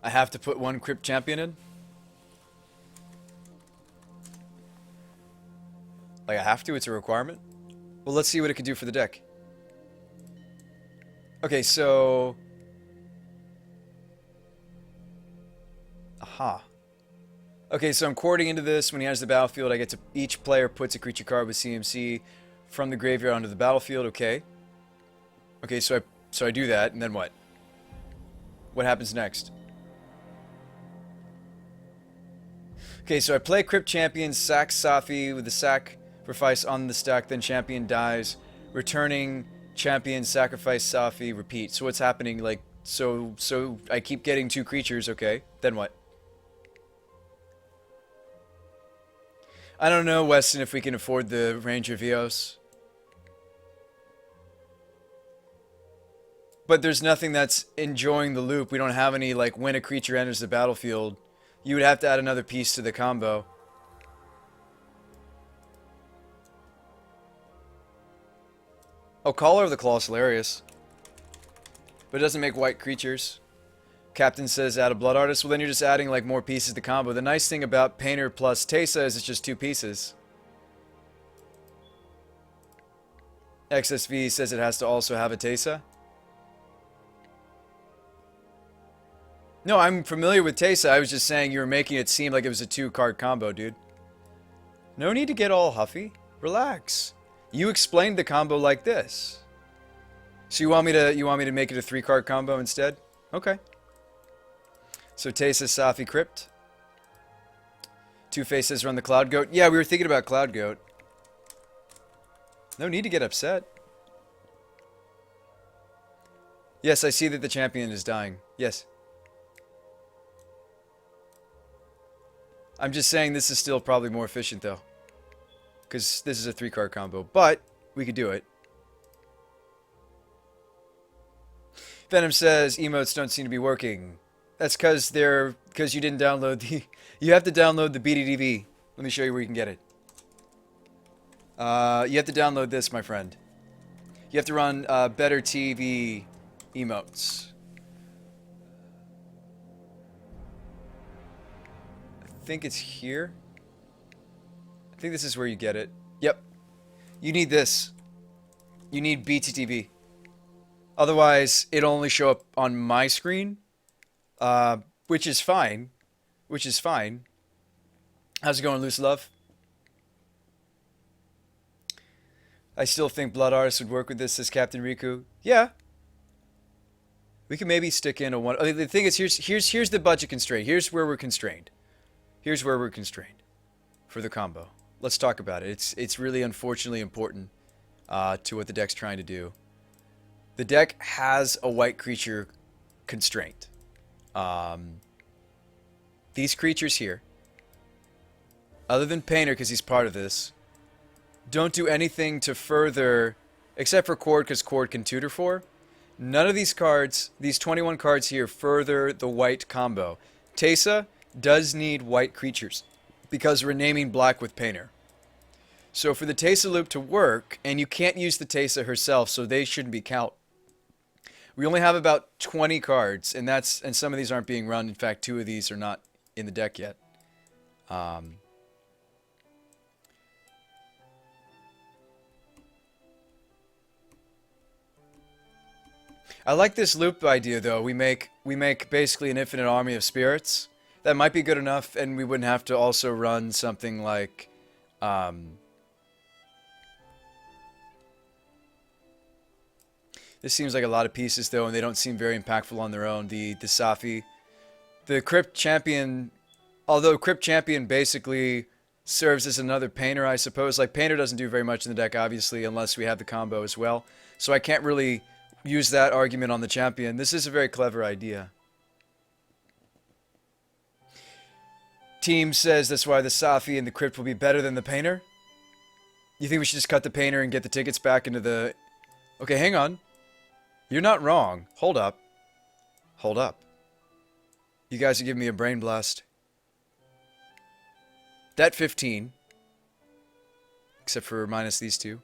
I have to put one Crypt Champion in? Like, I have to? It's a requirement? Well, let's see what it can do for the deck. Okay, so... Aha. Okay, so I'm courting into this. When he enters the battlefield, I get to... Each player puts a creature card with CMC from the graveyard onto the battlefield. Okay. Okay, so I do that, and then what? What happens next? Okay, so I play Crypt Champion, sack Safi with the sacrifice on the stack, then Champion dies, returning Champion, sacrifice Safi, repeat. So what's happening? Like, so I keep getting 2 creatures, okay. Then what? I don't know, Weston, if we can afford the Ranger Vios. But there's nothing that's enjoying the loop. We don't have any, like, when a creature enters the battlefield. You would have to add another piece to the combo. Oh, Caller of the Claw is hilarious. But it doesn't make white creatures. Captain says add a Blood Artist. Well, then you're just adding, like, more pieces to the combo. The nice thing about Painter plus Teysa is it's just 2 pieces. XSV says it has to also have a Teysa. No, I'm familiar with Teysa. I was just saying you were making it seem like it was a 2-card combo, dude. No need to get all huffy. Relax. You explained the combo like this. So you want me to make it a 3-card combo instead? Okay. So Teysa, Safi, Crypt. Two Faces run the Cloud Goat. Yeah, we were thinking about Cloud Goat. No need to get upset. Yes, I see that the champion is dying. Yes. I'm just saying this is still probably more efficient, though. Because this is a 3-card combo. But, we could do it. Venom says, emotes don't seem to be working. That's because you didn't download the... You have to download the BDDV. Let me show you where you can get it. You have to download this, my friend. You have to run Better TV emotes. I think it's here. I think this is where you get it. Yep. You need this. You need BTTV. Otherwise, it'll only show up on my screen. Which is fine. Which is fine. How's it going, Loose Love? I still think Blood Artist would work with this, says Captain Riku. Yeah. We can maybe stick in a one. Oh, the thing is, here's the budget constraint. Here's where we're constrained. Here's where we're constrained for the combo. Let's talk about it. It's really unfortunately important to what the deck's trying to do. The deck has a white creature constraint. These creatures here, other than Painter because he's part of this, don't do anything to further, except for Cord because Cord can tutor for. None of these cards, these 21 cards here, further the white combo. Teysa does need white creatures because we're naming black with Painter. So for the Teysa loop to work, and you can't use the Teysa herself, so they shouldn't be count. We only have about 20 cards, and some of these aren't being run. In fact, 2 of these are not in the deck yet. I like this loop idea, though. We make basically an infinite army of spirits. That might be good enough, and we wouldn't have to also run something like... This seems like a lot of pieces, though, and they don't seem very impactful on their own. The Safi. The Crypt Champion... Although Crypt Champion basically serves as another Painter, I suppose. Like, Painter doesn't do very much in the deck, obviously, unless we have the combo as well. So I can't really use that argument on the Champion. This is a very clever idea. Team says that's why the Safi and the Crypt will be better than the Painter. You think we should just cut the Painter and get the tickets back into the... Okay, hang on. You're not wrong. Hold up. Hold up. You guys are giving me a brain blast. That 15. Except for minus these 2.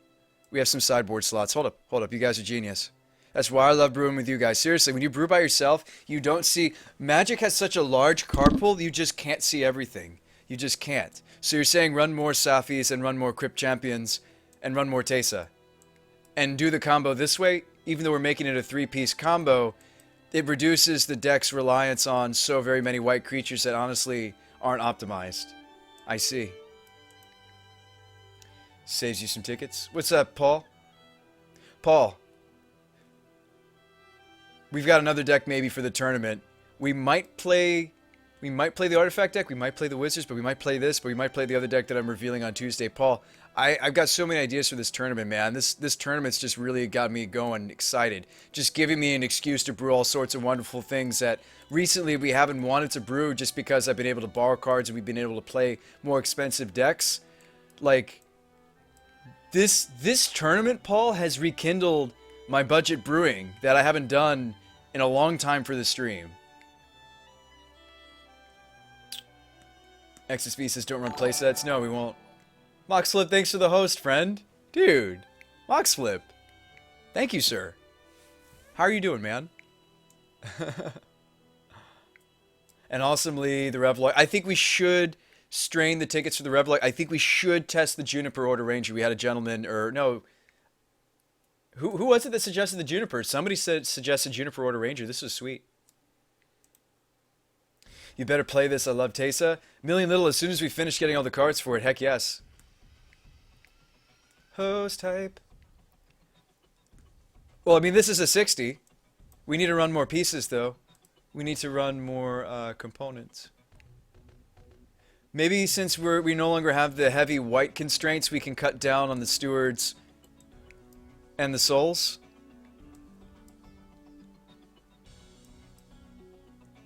We have some sideboard slots. Hold up. Hold up. You guys are genius. That's why I love brewing with you guys. Seriously, when you brew by yourself, you don't see... Magic has such a large card pool, you just can't see everything. You just can't. So you're saying run more Safis and run more Crypt Champions and run more Tesa. And do the combo this way, even though we're making it a 3-piece combo, it reduces the deck's reliance on so very many white creatures that honestly aren't optimized. I see. Saves you some tickets. What's up, Paul? Paul. We've got another deck maybe for the tournament. We might play the Artifact deck, we might play the Wizards, but we might play this, but we might play the other deck that I'm revealing on Tuesday. Paul, I've got so many ideas for this tournament, man. This tournament's just really got me going, excited. Just giving me an excuse to brew all sorts of wonderful things that recently we haven't wanted to brew just because I've been able to borrow cards and we've been able to play more expensive decks. Like, this tournament, Paul, has rekindled my budget brewing that I haven't done in a long time for the stream. XSV says don't run playsets. No, we won't. Moxflip, thanks for the host, friend. Dude, Moxflip. Thank you, sir. How are you doing, man? And awesomely, the Revloid. I think we should strain the tickets for the Revloid. I think we should test the Juniper Order Ranger. We had a gentleman, or no... Who was it that suggested the Juniper? Somebody suggested Juniper Order Ranger. This was sweet. You better play this. I love Tesa. Million Little, as soon as we finish getting all the cards for it, heck yes. Host type. Well, I mean, this is a 60. We need to run more pieces, though. We need to run more components. Maybe since we no longer have the heavy white constraints, we can cut down on the Stewards and the Souls.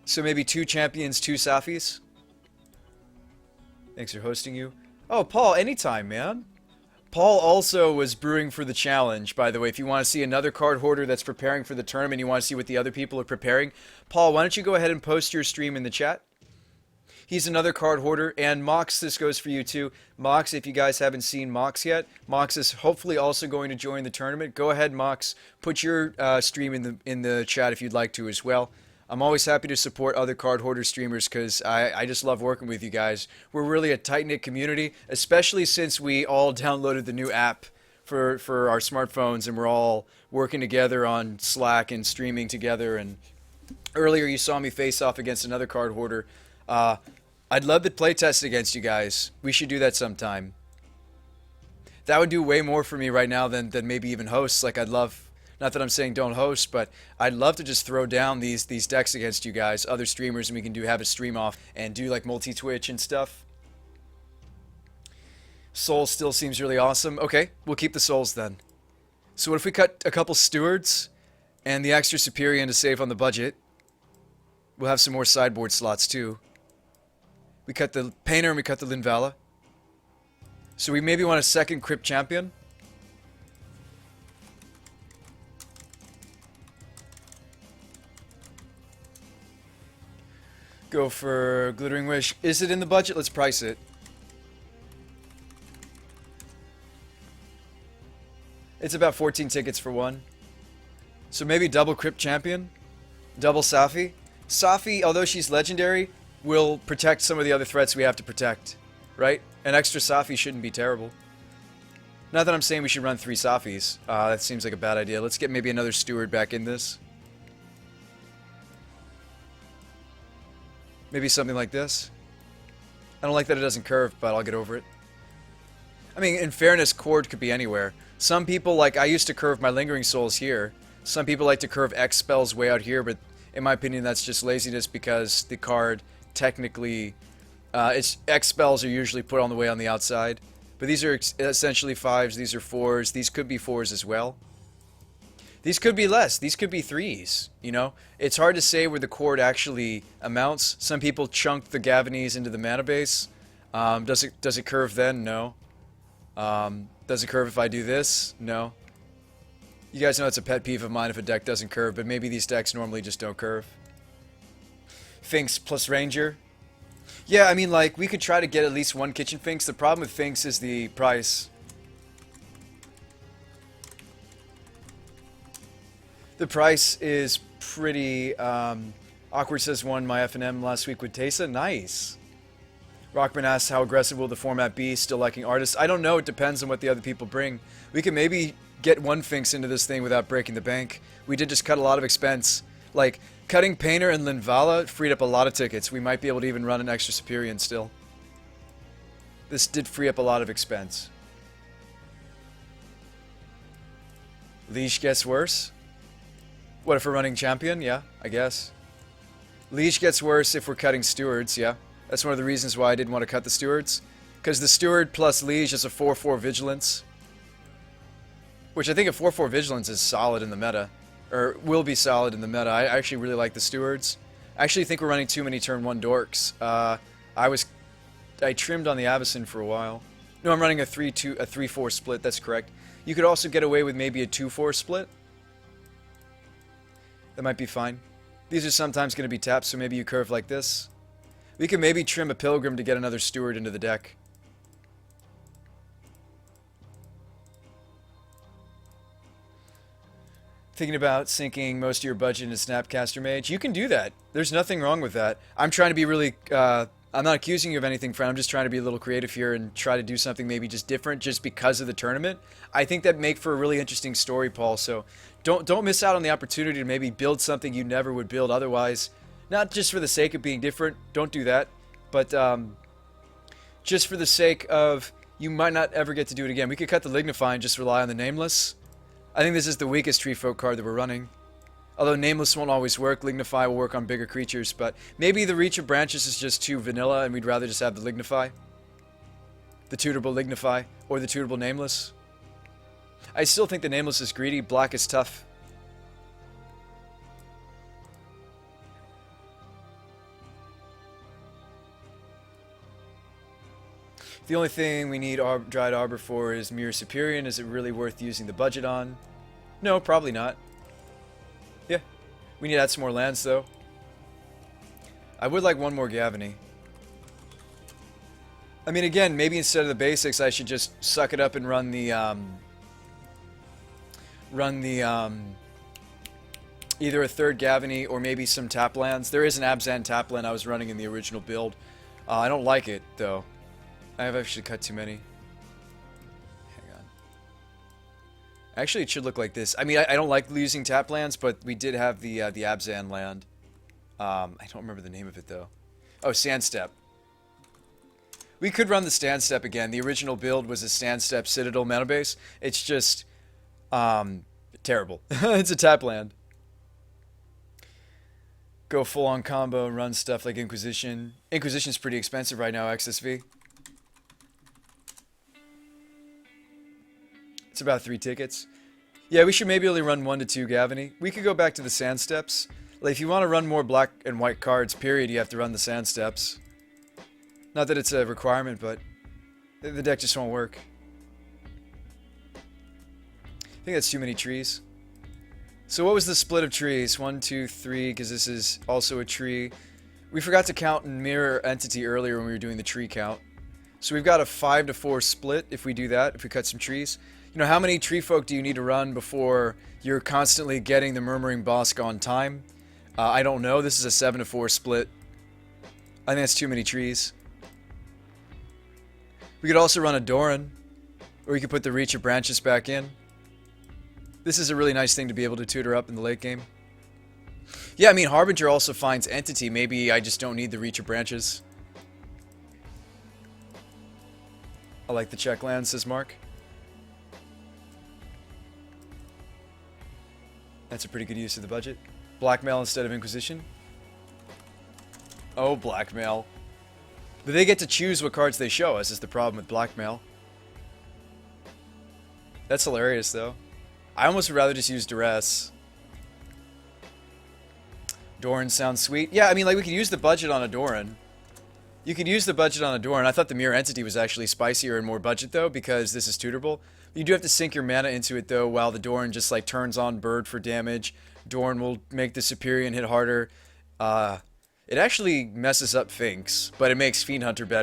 So maybe 2 champions, 2 Safis. Thanks for hosting you. Oh, Paul, anytime, man. Paul also was brewing for the challenge, by the way. If you want to see another card hoarder that's preparing for the tournament, you want to see what the other people are preparing, Paul, why don't you go ahead and post your stream in the chat? He's another card hoarder, and Mox, this goes for you too. Mox, if you guys haven't seen Mox yet, Mox is hopefully also going to join the tournament. Go ahead, Mox, put your stream in the chat if you'd like to as well. I'm always happy to support other card hoarder streamers because I just love working with you guys. We're really a tight-knit community, especially since we all downloaded the new app for our smartphones and we're all working together on Slack and streaming together. And earlier you saw me face off against another card hoarder. I'd love to play test against you guys. We should do that sometime. That would do way more for me right now than maybe even hosts. Like, I'd love, not that I'm saying don't host, but I'd love to just throw down these decks against you guys, other streamers, and we can have a stream off and do like multi-Twitch and stuff. Souls still seems really awesome. Okay, we'll keep the Souls then. So what if we cut a couple Stewards and the extra Superior to save on the budget? We'll have some more sideboard slots too. We cut the Painter and we cut the Linvala. So we maybe want a second Crypt Champion. Go for Glittering Wish. Is it in the budget? Let's price it. It's about 14 tickets for one. So maybe double Crypt Champion. Double Safi. Safi, although she's legendary, will protect some of the other threats we have to protect, right? An extra Safi shouldn't be terrible. Not that I'm saying we should run 3 Safis. That seems like a bad idea. Let's get maybe another Steward back in this. Maybe something like this. I don't like that it doesn't curve, but I'll get over it. I mean, in fairness, Cord could be anywhere. Some people, like, I used to curve my Lingering Souls here. Some people like to curve X spells way out here, but in my opinion, that's just laziness because the card technically, its X spells are usually put on the way on the outside. But these are essentially 5s, these are 4s, these could be 4s as well. These could be less, these could be 3s, you know? It's hard to say where the chord actually amounts. Some people chunk the Gavanese into the mana base. Does it curve then? No. Does it curve if I do this? No. You guys know it's a pet peeve of mine if a deck doesn't curve, but maybe these decks normally just don't curve. Finks plus Ranger. Yeah, I mean, like, we could try to get at least one Kitchen Finks. The problem with Finks is the price. The price is pretty awkward. Says won my F&M last week with Tesa. Nice. Rockman asks how aggressive will the format be? Still liking artists. I don't know. It depends on what the other people bring. We can maybe get one Finks into this thing without breaking the bank. We did just cut a lot of expense. Like, cutting Painter and Linvala freed up a lot of tickets. We might be able to even run an extra Superior still. This did free up a lot of expense. Leash gets worse? What if we're running Champion? Yeah, I guess. Leash gets worse if we're cutting Stewards, yeah. That's one of the reasons why I didn't want to cut the Stewards. Because the Steward plus Liege is a 4-4 Vigilance. Which I think a 4-4 Vigilance is solid in the meta. Or will be solid in the meta. I actually really like the Stewards. I actually think we're running too many turn 1 Dorks. I trimmed on the Avacyn for a while. No, I'm running a 3-4 split, that's correct. You could also get away with maybe a 2-4 split. That might be fine. These are sometimes going to be tapped, so maybe you curve like this. We could maybe trim a Pilgrim to get another Steward into the deck. Thinking about sinking most of your budget into Snapcaster Mage? You can do that. There's nothing wrong with that. I'm trying to be really... I'm not accusing you of anything, friend. I'm just trying to be a little creative here and try to do something maybe just different just because of the tournament. I think that'd make for a really interesting story, Paul. So don't miss out on the opportunity to maybe build something you never would build otherwise. Not just for the sake of being different. Don't do that. But just for the sake of you might not ever get to do it again. We could cut the Lignify and just rely on the Nameless. I think this is the weakest Tree Folk card that we're running. Although Nameless won't always work, Lignify will work on bigger creatures, but maybe the Reach of Branches is just too vanilla and we'd rather just have the Lignify. The Tutorable Lignify, or the Tutorable Nameless. I still think the Nameless is greedy, black is tough. The only thing we need Dried Arbor for is Mirror Superior. Is it really worth using the budget on? No, probably not. Yeah. We need to add some more lands, though. I would like one more Gavany. I mean, again, maybe instead of the basics, I should just suck it up and run the, either a third Gavany or maybe some tap lands. There is an Abzan tap land I was running in the original build. I don't like it, though. I have actually cut too many. Hang on. Actually, it should look like this. I mean, I don't like using tap lands, but we did have the Abzan land. I don't remember the name of it, though. Oh, Sandstep. We could run the Sandstep again. The original build was a Sandstep Citadel mana base. It's just terrible. It's a tap land. Go full-on combo, run stuff like Inquisition. Inquisition's pretty expensive right now, XSV. It's about 3 tickets. Yeah, we should maybe only run 1 to 2 Gavany. We could go back to the Sand Steps. Like, if you want to run more black and white cards, period, you have to run the Sand Steps. Not that it's a requirement, but the deck just won't work. I think that's too many trees. So what was the split of trees? 1, 2, 3, because this is also a tree. We forgot to count in Mirror Entity earlier when we were doing the tree count. So we've got a 5 to 4 split if we do that, if we cut some trees. You know, how many Tree Folk do you need to run before you're constantly getting the Murmuring Bosk on time? I don't know. This is a 7 to 4 split. I think that's too many trees. We could also run a Doran, or we could put the Reach of Branches back in. This is a really nice thing to be able to tutor up in the late game. Yeah, I mean, Harbinger also finds Entity. Maybe I just don't need the Reach of Branches. I like the check land, says Mark. That's a pretty good use of the budget. Blackmail instead of Inquisition. Oh, Blackmail. But they get to choose what cards they show us, is the problem with Blackmail. That's hilarious, though. I almost would rather just use Duress. Doran sounds sweet. Yeah, I mean, like, we could use the budget on a Doran. You could use the budget on a Doran. I thought the Mirror Entity was actually spicier and more budget, though, because this is tutorable. You do have to sink your mana into it, though, while the Doran just, like, turns on Bird for damage. Doran will make the Superior and hit harder. It actually messes up Finks, but it makes Fiend Hunter better.